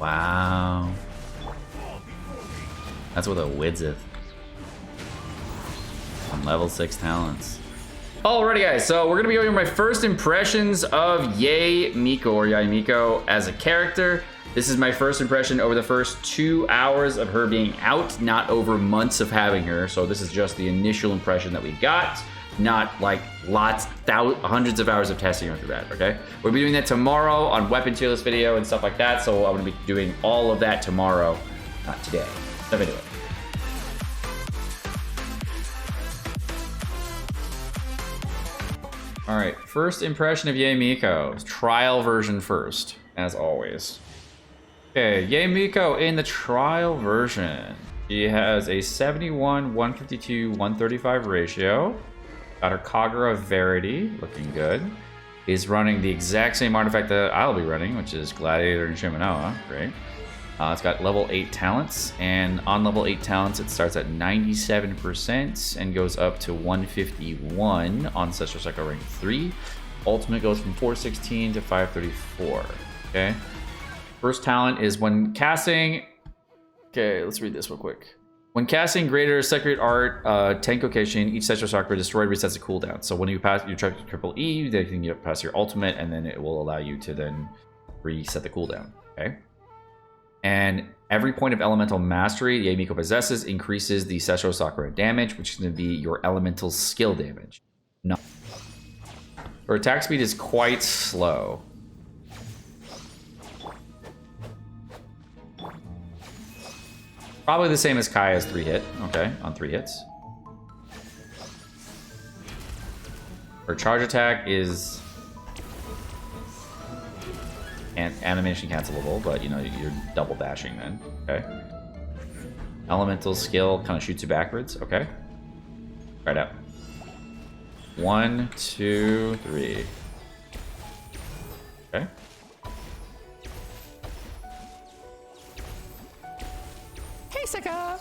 Wow. That's with a Widsith. On level 6 talents. Alrighty guys, so we're gonna be doing my first impressions of Yaemiko or Yaemiko as a character. This is my first impression over the first 2 hours of her being out, not over months of having her. So this is just the initial impression that we got, not like lots, hundreds of hours of testing after that, okay? We'll be doing that tomorrow on weapon tier list video and stuff like that. So I'm gonna be doing all of that tomorrow, not today. So anyway. All right, first impression of Yaemiko. Trial version first, as always. Okay, Yaemiko in the trial version. She has a 71, 152, 135 ratio. Got her Kagura Verity, looking good. Is running the exact same artifact that I'll be running, which is Gladiator and Shimanoa. Great. It's got level 8 talents, and on level 8 talents, it starts at 97% and goes up to 151 on Session Cycle rank 3. Ultimate goes from 416 to 534. Okay. First talent is when casting. Okay, let's read this real quick. When casting Greater Sacred Art Tenkokeshin, each Session Chakra destroyed resets a cooldown. So when you pass, you try to triple E, then you pass your ultimate, and then it will allow you to then reset the cooldown. Okay. And every point of elemental mastery Yaemiko possesses increases the Sesho Sakura damage, which is going to be your elemental skill damage. No. Her attack speed is quite slow. Probably the same as Kaya's 3-hit. Okay, on 3 hits. Her charge attack is and animation cancelable, but you know, you're double dashing then. Okay. Elemental skill kind of shoots you backwards. Okay. Right out. 1, 2, 3. Okay. Hey, Seka!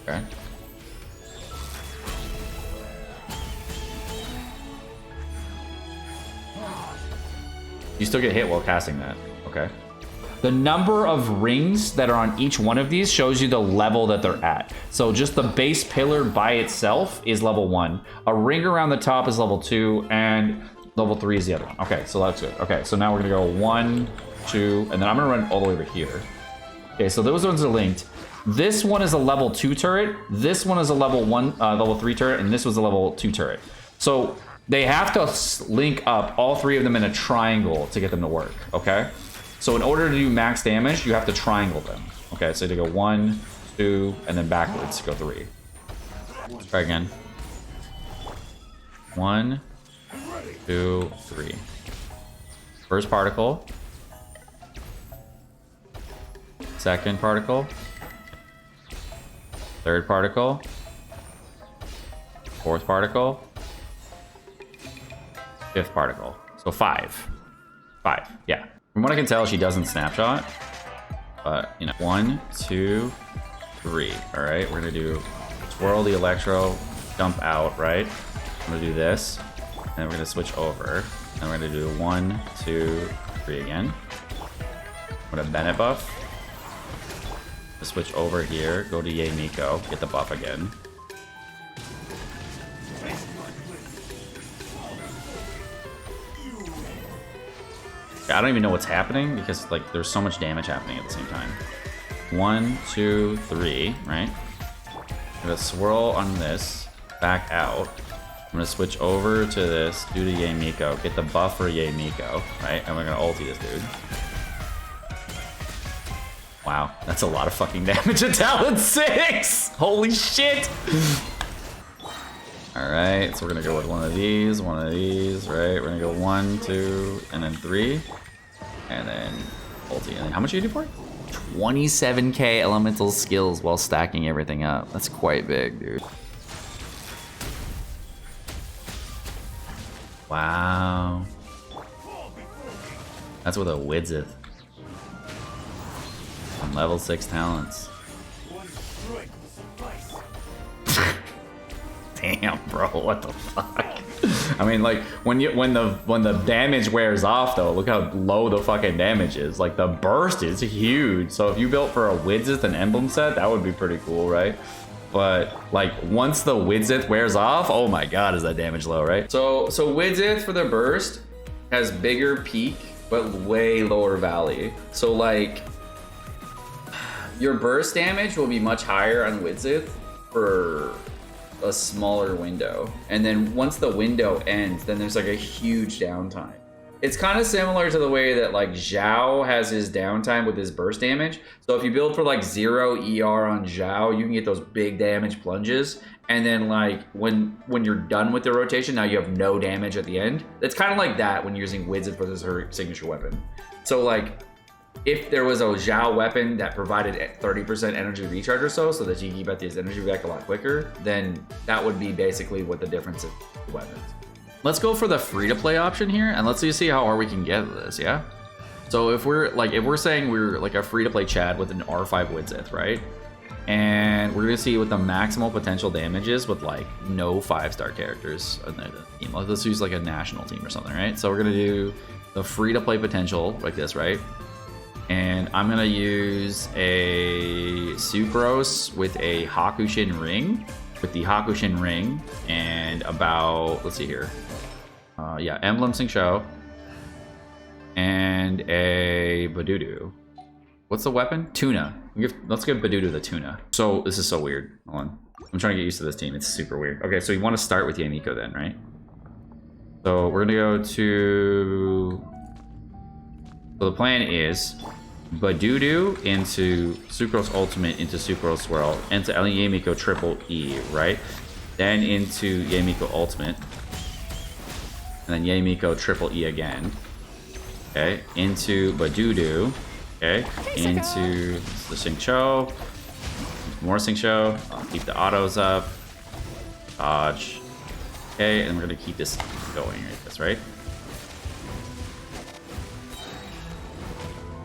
Okay. You still get hit while casting that. Okay. The number of rings that are on each one of these shows you the level that they're at. So just the base pillar by itself is level 1. A ring around the top is level 2, and level 3 is the other one. Okay, so that's good. Okay, so now we're gonna go 1, 2, and then I'm gonna run all the way over here. Okay, so those ones are linked. This one is a level 2 turret. This one is a level 3 turret, and this was a level 2 turret. So they have to link up all 3 of them in a triangle to get them to work, okay? So in order to do max damage, you have to triangle them. Okay, so you go 1, 2, and then backwards, go 3. Let's try again. 1, 2, 3. First particle. Second particle. Third particle. Fourth particle. Fifth particle. So 5. 5, yeah. From what I can tell, she doesn't snapshot. But, you know, 1, 2, 3. All right, we're gonna do twirl the electro, dump out, right? I'm gonna do this, and we're gonna switch over. And we're gonna do 1, 2, 3 again. I'm gonna Bennett buff. Switch over here, go to Yaemiko, get the buff again. I don't even know what's happening because like there's so much damage happening at the same time. 1, 2, 3, right? I'm gonna swirl on this, back out. I'm gonna switch over to this, do the Yaemiko, get the buff for Yaemiko, right? And we're gonna ulti this dude. Wow, that's a lot of fucking damage at talent 6! Holy shit! Alright, so we're gonna go with one of these, right? We're gonna go 1, 2, and then 3. And then ulti. And then how much are you do for it? 27k elemental skills while stacking everything up. That's quite big, dude. Wow. That's with a Widsith. On level 6 talents. Damn, bro, what the fuck? I mean, like, when the damage wears off, though, look how low the fucking damage is. Like, the burst is huge. So if you built for a Widsith and Emblem set, that would be pretty cool, right? But, like, once the Widsith wears off, oh my god, is that damage low, right? So Widsith for the burst has bigger peak, but way lower valley. So, like, your burst damage will be much higher on Widsith for a smaller window, and then once the window ends, then there's like a huge downtime. It's kind of similar to the way that like Zhao has his downtime with his burst damage. So if you build for like 0 ER on Zhao, you can get those big damage plunges, and then like when you're done with the rotation, now you have no damage at the end. It's kind of like that when you're using Widsith for this her signature weapon. So like if there was a Zhao weapon that provided 30% energy recharge or so that you can get his energy back a lot quicker, then that would be basically what the difference of the weapons. Let's go for the free-to-play option here, and let's see how hard we can get at this, yeah? So if we're saying we're like a free-to-play Chad with an R5 Widsith, right? And we're gonna see what the maximal potential damage is with like no 5-star characters on the team. Let's use like a national team or something, right? So we're gonna do the free-to-play potential like this, right? And I'm gonna use a Sucrose with a Hakushin ring, and about, let's see here. Yeah, Emblem Sing-Sho, and a Badudu. What's the weapon? Tuna. Let's give Badudu the tuna. So this is so weird. Hold on. I'm trying to get used to this team. It's super weird. Okay, so you want to start with Yaemiko then, right? So we're gonna go to. So the plan is Badudu into Sucrose Ultimate into Sucrose Swirl into Yaemiko Triple E, right? Then into Yaemiko Ultimate. And then Yaemiko Triple E again. Okay, into Badudu. Okay, into the Sing-Sho. More Sing-Sho. I'll keep the autos up. Dodge. Okay, and we're gonna keep this going like this, right?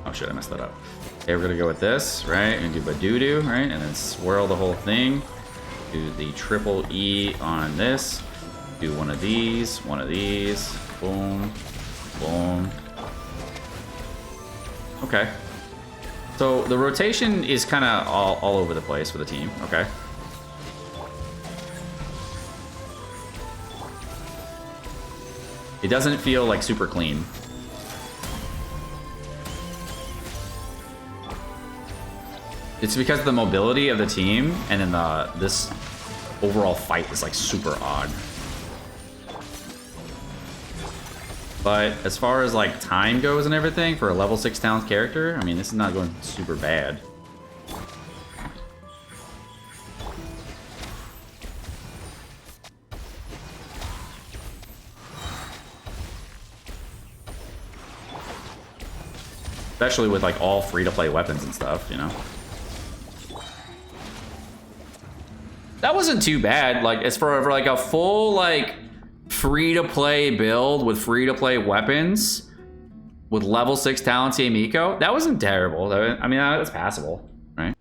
Oh shit, I messed that up. Okay, we're gonna go with this, right? We're gonna do Badudu, right? And then swirl the whole thing. Do the Triple E on this. Do one of these, boom, boom. Okay. So the rotation is kind of all over the place for the team, okay? It doesn't feel like super clean. It's because of the mobility of the team, and then this overall fight is like super odd. But as far as like time goes and everything for a level 6 talent character, I mean, this is not going super bad. Especially with like all free-to-play weapons and stuff, you know? That wasn't too bad. Like, as for like a full like free-to-play build with free-to-play weapons with level 6 talents Yaemiko, that wasn't terrible. I mean, that's passable, right?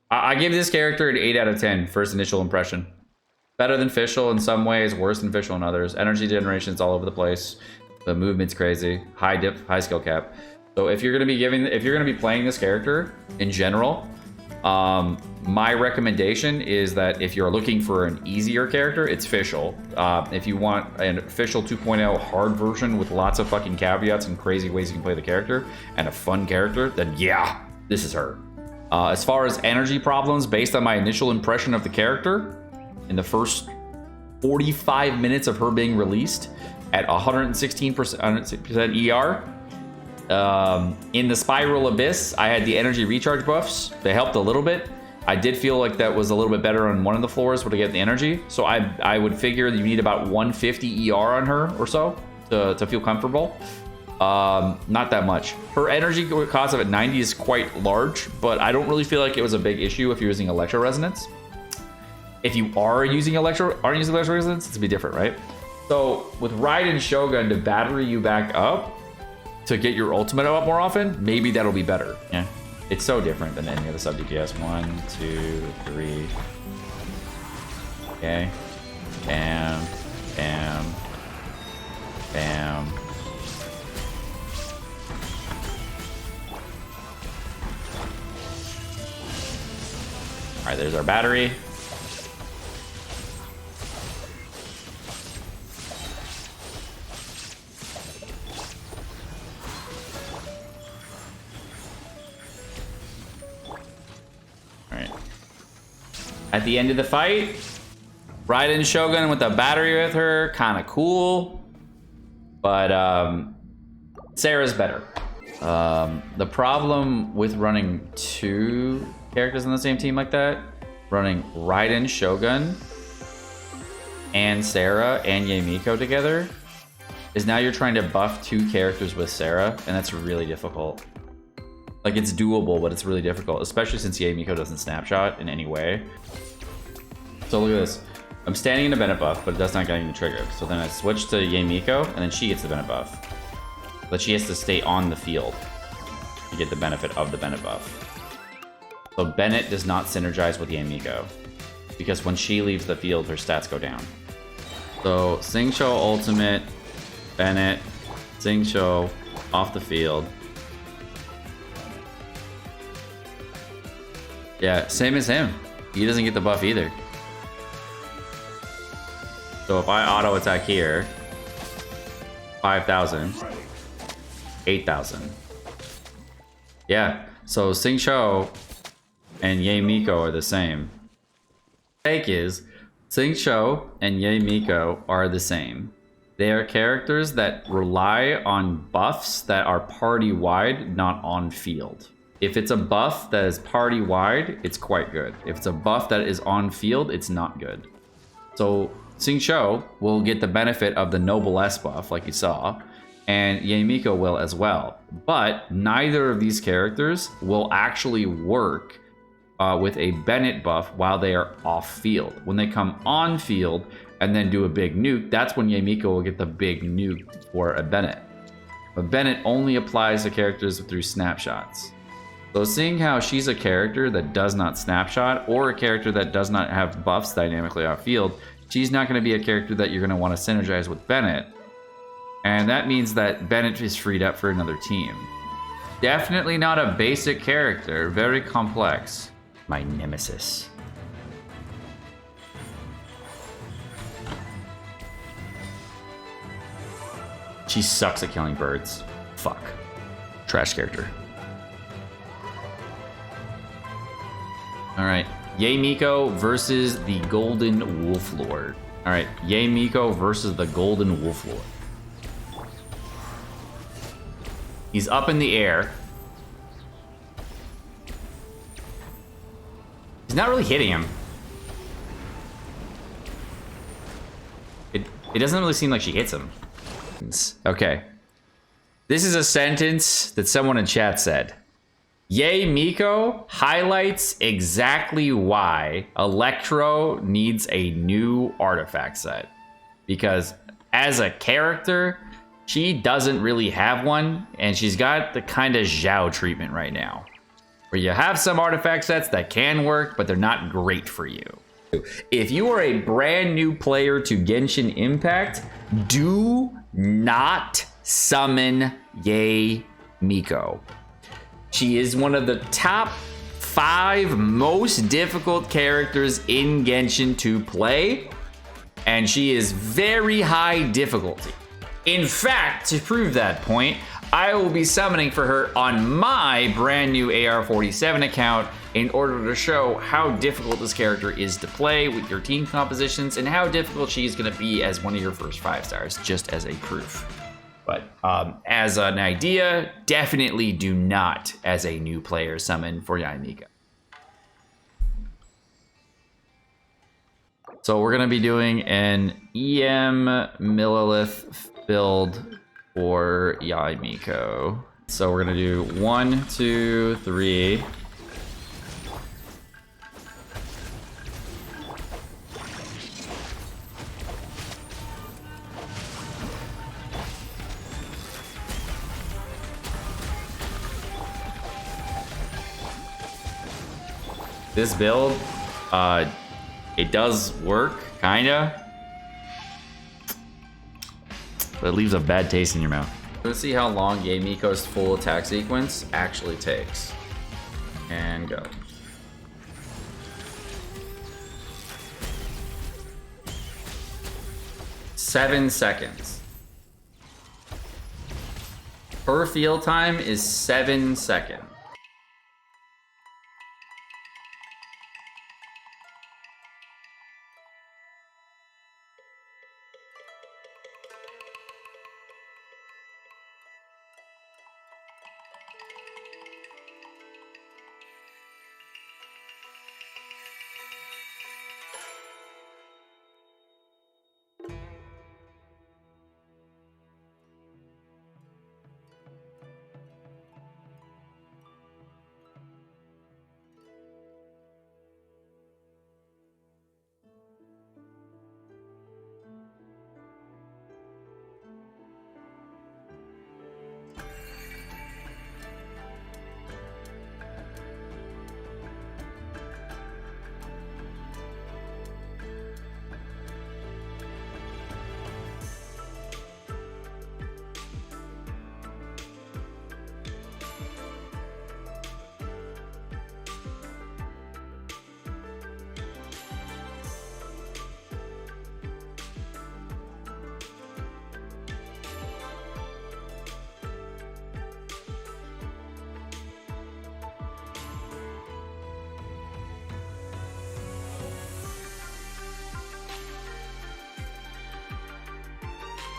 I give this character an 8 out of 10 first initial impression. Better than Fischl in some ways, worse than Fischl in others. Energy generation's all over the place. The movement's crazy. High dip, high skill cap. So if you're gonna be playing this character in general, my recommendation is that if you're looking for an easier character, it's Fischl. If you want a Fischl 2.0 hard version with lots of fucking caveats and crazy ways you can play the character and a fun character, then yeah, this is her. As far as energy problems, based on my initial impression of the character, in the first 45 minutes of her being released at 116% ER, in the Spiral Abyss, I had the energy recharge buffs. They helped a little bit. I did feel like that was a little bit better on one of the floors to get the energy. So I would figure that you need about 150 ER on her or so to feel comfortable. Not that much. Her energy cost of at 90 is quite large, but I don't really feel like it was a big issue if you're using Electro Resonance. If you are using Electro Resonance, it's a bit different, right? So with Raiden Shogun to battery you back up to get your ultimate up more often, maybe that'll be better. Yeah, it's so different than any other sub DPS. 1, 2, 3. Okay. Bam. Bam. Bam. Alright, there's our battery. Alright. At the end of the fight, Raiden Shogun with a battery with her, kind of cool. But Sarah's better. The problem with running two characters on the same team like that, running Raiden Shogun and Sarah and Yaemiko together, is now you're trying to buff two characters with Sarah, and that's really difficult. Like, it's doable, but it's really difficult, especially since Yaemiko doesn't snapshot in any way. So look at this. I'm standing in a Bennett buff, but that's not getting the trigger. So then I switch to Yaemiko, and then she gets the Bennett buff. But she has to stay on the field to get the benefit of the Bennett buff. So Bennett does not synergize with Yaemiko, because when she leaves the field, her stats go down. So Xingqiu ultimate, Bennett, Xingqiu off the field. Yeah, same as him. He doesn't get the buff either. So if I auto attack here, 5,000, 8,000. Yeah, so Xingqiu and Yaemiko are the same. Take is, Xingqiu and Yaemiko are the same. They are characters that rely on buffs that are party-wide, not on field. If it's a buff that is party-wide, it's quite good. If it's a buff that is on field, it's not good. So Xingqiu will get the benefit of the Noblesse buff, like you saw, and Yaemiko will as well. But neither of these characters will actually work with a Bennett buff while they are off field. When they come on field and then do a big nuke, that's when Yaemiko will get the big nuke for a Bennett. But Bennett only applies to characters through snapshots. So seeing how she's a character that does not snapshot, or a character that does not have buffs dynamically off field, she's not going to be a character that you're going to want to synergize with Bennett. And that means that Bennett is freed up for another team. Definitely not a basic character, very complex. My nemesis. She sucks at killing birds. Fuck. Trash character. Alright. Yaemiko versus the Golden Wolf Lord. Alright. Yaemiko versus the Golden Wolf Lord. He's up in the air. He's not really hitting him. It doesn't really seem like she hits him. Okay. This is a sentence that someone in chat said. Yaemiko highlights exactly why Electro needs a new artifact set. Because as a character, she doesn't really have one, and she's got the kind of Zhao treatment right now. Where you have some artifact sets that can work, but they're not great for you. If you are a brand new player to Genshin Impact, do not summon Yaemiko. She is one of the top 5 most difficult characters in Genshin to play, and she is very high difficulty. In fact, to prove that point, I will be summoning for her on my brand new AR-47 account in order to show how difficult this character is to play with your team compositions and how difficult she's going to be as one of your first 5 stars, just as a proof. But as an idea, definitely do not, as a new player, summon for Yaemiko. So we're going to be doing an EM Milleth build for Yaemiko. So we're going to do 1, 2, 3. This build, it does work, kinda. it leaves a bad taste in your mouth. Let's see how long Yaemiko's full attack sequence actually takes. And go. Seven seconds. Her field time is 7 seconds.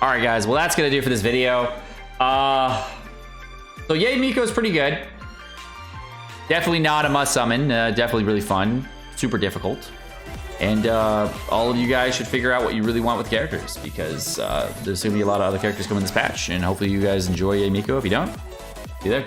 All right, guys. Well, that's gonna do it for this video. So Yaemiko is pretty good. Definitely not a must summon. Definitely really fun. Super difficult. And all of you guys should figure out what you really want with characters, because there's gonna be a lot of other characters coming in this patch, and hopefully you guys enjoy Yaemiko. If you don't, see you there.